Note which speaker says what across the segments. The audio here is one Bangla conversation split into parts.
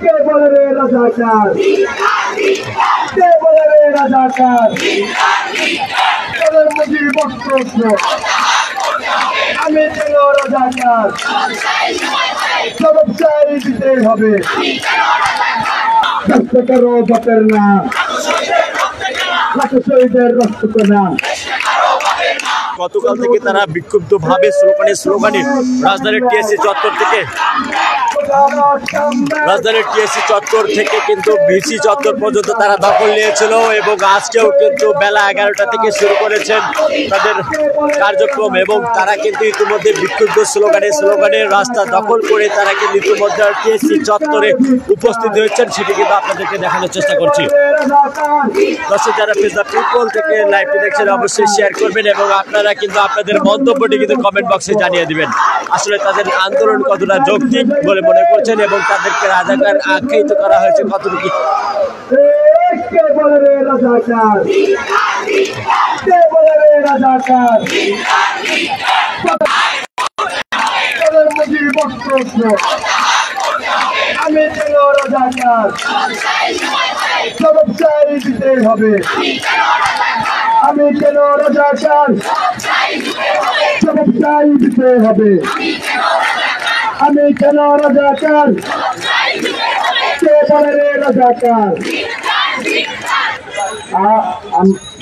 Speaker 1: কে বলে রে রাজাকার, কে বলে রে রাজাকার, প্রধানমন্ত্রী বক্তব্য আমি কেন রাজাকার, জবাব চাই দিতে হবে, কষ্ট করো বাপের না, লাখো শহীদের রক্ত কেনা।
Speaker 2: গতকাল থেকে তারা বিক্ষুব্ধ ভাবে স্লোগানে রাজধানীর টিএসসি চত্বর থেকে কিন্তু ভিসি চত্বর পর্যন্ত তারা দখল নিয়েছিল এবং আজকেও কিন্তু বেলা 11টা থেকে শুরু করেছেন তাদের কার্যক্রম এবং তারা কিন্তু ইতিমধ্যে বিক্ষুব্ধ স্লোগানে রাস্তা দখল করে তারা কিন্তু ইতিমধ্যে টিএসসি চত্বরে উপস্থিত হয়েছেন, সেটি কিন্তু আপনাদেরকে দেখানোর চেষ্টা করছি। দর্শক যারা ফেস দ্য পিপল থেকে লাইভটি দেখছেন অবশ্যই শেয়ার করবেন এবং আপনারা কিন্তু আপনাদের মন্তব্যটি কিন্তু কমেন্ট বক্সে জানিয়ে দিবেন। আসলে তাদের আন্দোলন কতটা যৌক্তিক বলে মনে করছেন এবং তাদেরকে রাজাকার আখ্যায়িত করা হয়েছে কতটুকু।
Speaker 1: কে বলে রে রাজাকার, কে বলে রে রাজাকার, প্রধানমন্ত্রীর বক্তব্য আমি কেন রাজাকার, জবাব চাই দিতে হবে, আমি কেন রাজাকার, জবাব চাই দিতে হবে, আমি কেন রাজাকার, কে বলে রে রাজাকার।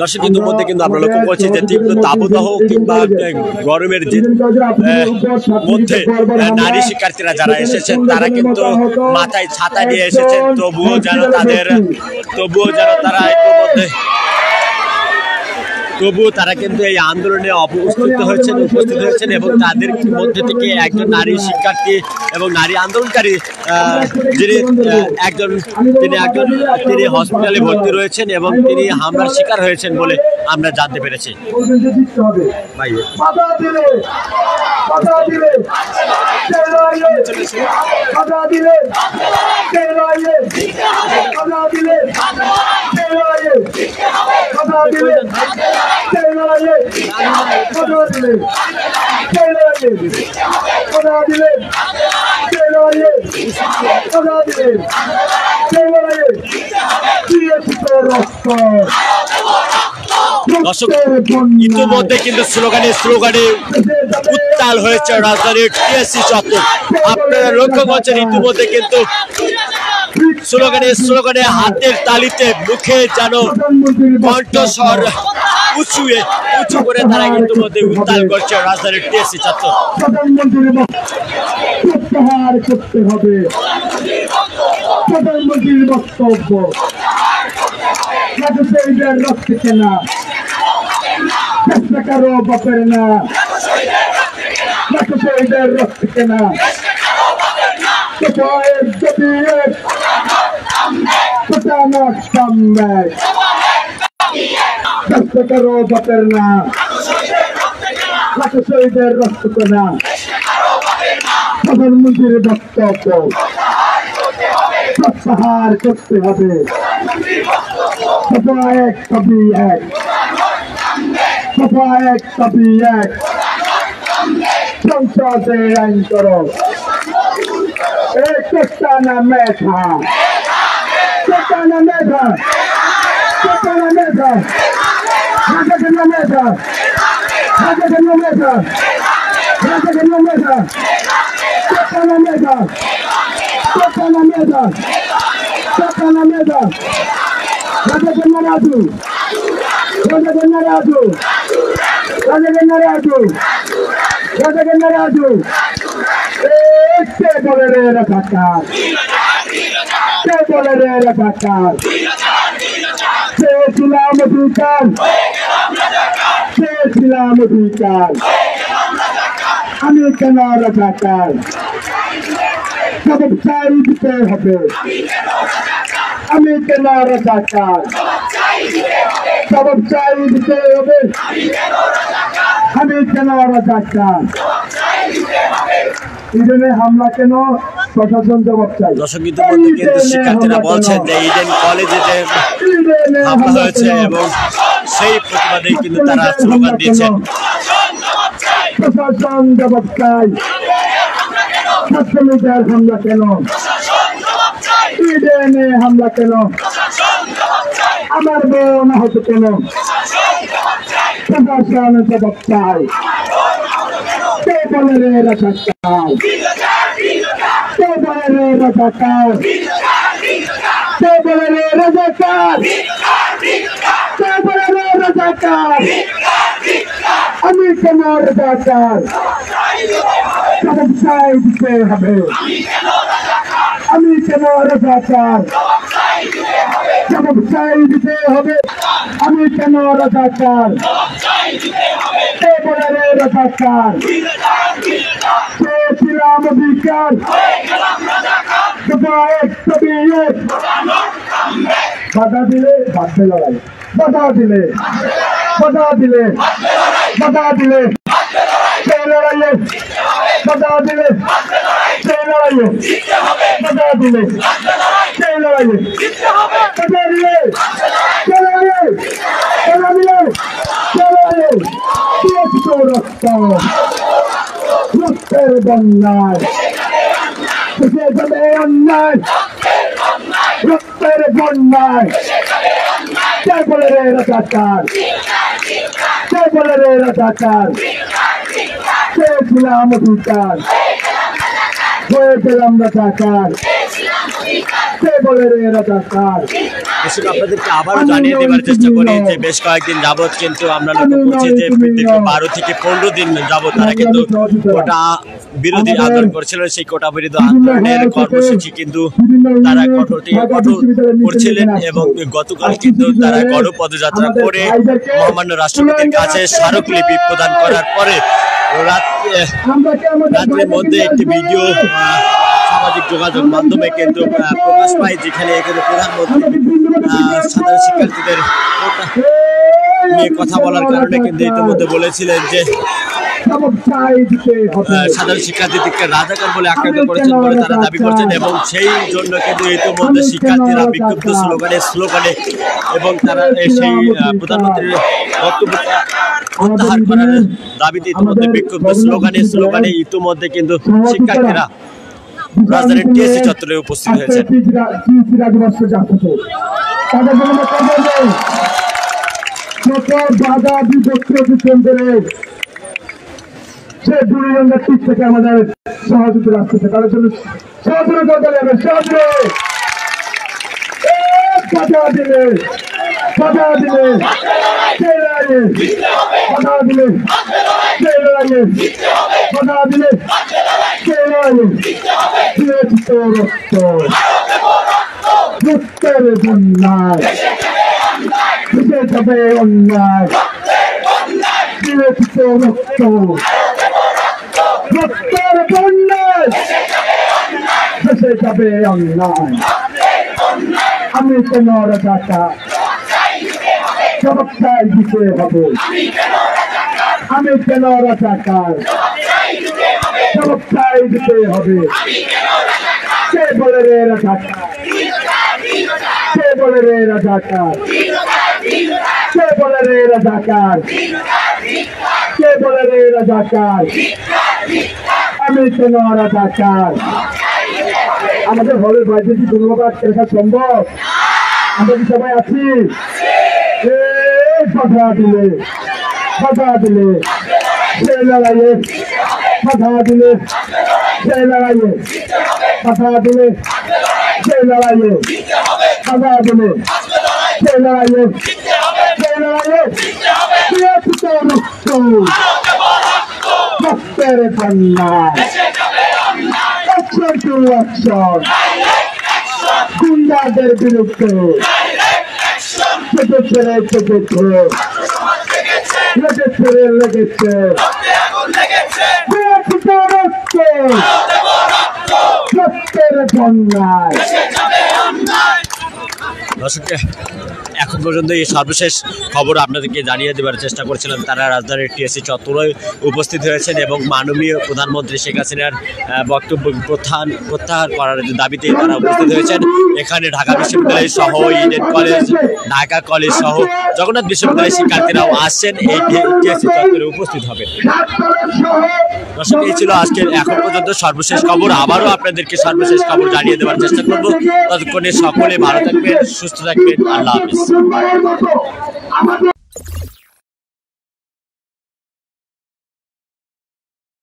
Speaker 2: দর্শক কিন্তু মধ্যে কিন্তু আমরা লক্ষ্য করছি যে তীব্র তাপদাহ কিংবা গরমের মধ্যে নারী শিক্ষার্থীরা যারা এসেছেন তারা কিন্তু মাথায় ছাতা নিয়ে এসেছেন, তবুও যেন তারা তবুও তারা কিন্তু এই আন্দোলনে উপস্থিত হয়েছেন এবং তাদের মধ্যে থেকে একজন নারী শিক্ষার্থী এবং নারী আন্দোলনকারী তিনি হসপিটালে ভর্তি রয়েছেন এবং তিনি হামলার শিকার হয়েছেন বলে আমরা জানতে পেরেছি। দর্শক ইতিমধ্যে কিন্তু স্লোগানে উত্তাল হয়েছে রাজধানীর টিএসসি চত্বর। আপনারা লক্ষ্য করছেন ইতিমধ্যে কিন্তু স্লোগানে হাতের তালিতে মুখে যেন কণ্ঠস্বর উঁচু করে তারা কিন্তু মধ্যে উত্তাল করছে রাজধানীর টিএসসি চত্বর।
Speaker 1: প্রত্যাহার করতে হবে প্রধানমন্ত্রীর বক্তব্য, শহীদের রক্ত কেনা, চেষ্টা করো বাপের না, শহীদের রক্ত কেনা, চেষ্টা করো বাপের না, শহীদের রক্ত কেনা, প্রধানমন্ত্রীর বক্তব্য প্রত্যাহার করতে হবে, সংসদে আইন করো, চেষ্টা মেধা, কে বলে রে রাজাকার, কে বলে রে রাজাকার, চেয়েছিলাম অধিকার, চেয়েছিলাম অধিকার, আমি কেন রাজাকার, জবাব চাই দিতে হবে, আমি কেন রাজাকার, জবাব চাই দিতে হবে, আমি কেন রাজাকার, ইডেনে হামলা কেন, প্রশাসন জবাব চাই।
Speaker 2: দর্শক ইতিমধ্যে কিন্তু শিক্ষার্থীরা বলছেন যে ইডেন কলেজে যে হামলা হয়েছে এবং সেই প্রতিবাদে কিন্তু তারা স্লোগান দিয়েছেন।
Speaker 1: প্রশাসন জবাব চাই, ছাত্রলীগের হামলা কেন, ইডেনে হামলা কেন আমার বোন আহত কেন প্রশাসন জবাব চাই কে বলে রে রাজাকার কে বলে রে রাজাকার কে বলে রে রাজাকার কে বলে রে রাজাকার আমি কেন রাজাকার জবাব চাই দিতে হবে আমি কেন রাজাকার জবাব চাই দিতে হবে আমি কেন রাজাকার কে বলে রে রাজাকার চেয়েছিলাম অধিকার বাধা দিলে বাঁধবে লড়াই বাধা দিলে বাধা দিলে বাধা দিলে সেই লড়াইয়ে বাধা দিলে সেই লড়াইয়ে বাধা দিলে সেই লড়াইয়ে বাধা দিলে সেই লড়াইয়ে বাধা দিলে সেই লড়াইয়ে রক্ত রক্ত রক্তের বন্যায় শেষে যাবে অন্যায় রক্তের বন্যায় কে বলে রে রাজাকার কে বলে রে রাজাকার চেয়েছিলাম অধিকার হয়েছিলাম রাজাকার কে বলে রে রাজাকার
Speaker 2: দর্শক আপনাদেরকে আবারও জানিয়ে দেওয়ার চেষ্টা করি যে বেশ কয়েকদিন যাবৎ কিন্তু আমরা লক্ষ্য করছি যে দীর্ঘ 12 থেকে 15 দিন যাবৎ তারা কিন্তু কোটা বিরোধী আন্দোলন করছিল। সেই কোটা বিরোধী আন্দোলনের কর্মসূচি কিন্তু তারা কঠোর করছিলেন এবং গতকাল কিন্তু তারা গণপদযাত্রা করে মহামান্য রাষ্ট্রপতির কাছে স্মারকলিপি প্রদান করার পরে রাত্রের মধ্যে একটি ভিডিও সামাজিক যোগাযোগ মাধ্যমে কিন্তু প্রকাশ পায়, যেখানে এখানে প্রধানমন্ত্রী সাধারণ শিক্ষার্থীদের নিয়ে কথা বলার কারণে কিন্তু ইতিমধ্যে বলেছিলেন যে সাধারণ শিক্ষার্থীদেরকে রাজাকার বলে আখ্যায়িত করেছেন বলে তারা দাবি করছেন এবং সেই জন্য কিন্তু ইতিমধ্যে শিক্ষার্থীরা বিক্ষুব্ধ স্লোগানে এবং তারা সেই প্রধানমন্ত্রীর বক্তব্য প্রত্যাহার করার দাবিতে ইতিমধ্যে বিক্ষুব্ধ স্লোগানে ইতিমধ্যে কিন্তু শিক্ষার্থীরা রাজধানীর টিএসসি চত্বরে উপস্থিত হয়েছেন।
Speaker 1: বাধা বিপত্র কেন্দ্রে সে দুর্গন্ধের দিক থেকে আমাদের সহযোগিতা আসতেছে তাদের জন্য সহযোগিতা করতে হবে বাধা দিলে বাধা দিলে সেই লড়াইয়ে বাধা দিলে সেই লড়াইয়ে বাধা দিলে সেই লড়াইয়ে রক্ত রক্ত রক্তের বন্যায় ভেসে যাবে অন্যায় রক্ত রক্ত রক্তের বন্যায় ভেসে যাবে অন্যায় আমি কেন রাজাকার জবাব চাই দিতে হবে আমি কেন রাজাকার জবাব চাই দিতে হবে কে বলে রে রাজাকার কে বলে রে রাজাকার কে বলে রে রাজাকার কে বলে রে রাজাকার আমি কেন রাজাকার আমাদের হলের বাইরে কি ধন্যবাদ দেখা সম্ভব আমরা কি সবাই আছি বাধা দিলে বাধা দিলে সেই লড়াইয়ে বাধা দিলে সেই লড়াইয়ে বাধা দিলে সেই লড়াইয়ে বাধা দিলে সেই লড়াইয়ে সেই লড়াইয়ে রক্তের বন্যায় গুন্ডাদের বিরুদ্ধে লেগেছে লেগেছে রক্তের বন্যায়।
Speaker 2: দর্শককে এখন পর্যন্ত এই সর্বশেষ খবর আপনাদেরকে জানিয়ে দেওয়ার চেষ্টা করছিলাম। তারা রাজধানীর টিএসসি চত্বরে উপস্থিত হয়েছেন এবং মাননীয় প্রধানমন্ত্রী শেখ হাসিনার বক্তব্য প্রত্যাহার করার দাবিতে তারা উপস্থিত হয়েছেন। এখানে ঢাকা বিশ্ববিদ্যালয় সহ ইডেন কলেজ, ঢাকা কলেজ সহ জগন্নাথ বিশ্ববিদ্যালয়ের শিক্ষার্থীরাও আসছেন এই টিএসসি চত্বরে উপস্থিত হবেন। দর্শক, এই ছিল আজকের এখন পর্যন্ত সর্বশেষ খবর। আবারও আপনাদেরকে সর্বশেষ খবর জানিয়ে দেওয়ার চেষ্টা করব। ততক্ষণে সকলে ভালো থাকবেন, সুস্থ থাকবেন। আল্লাহ হাফিজ।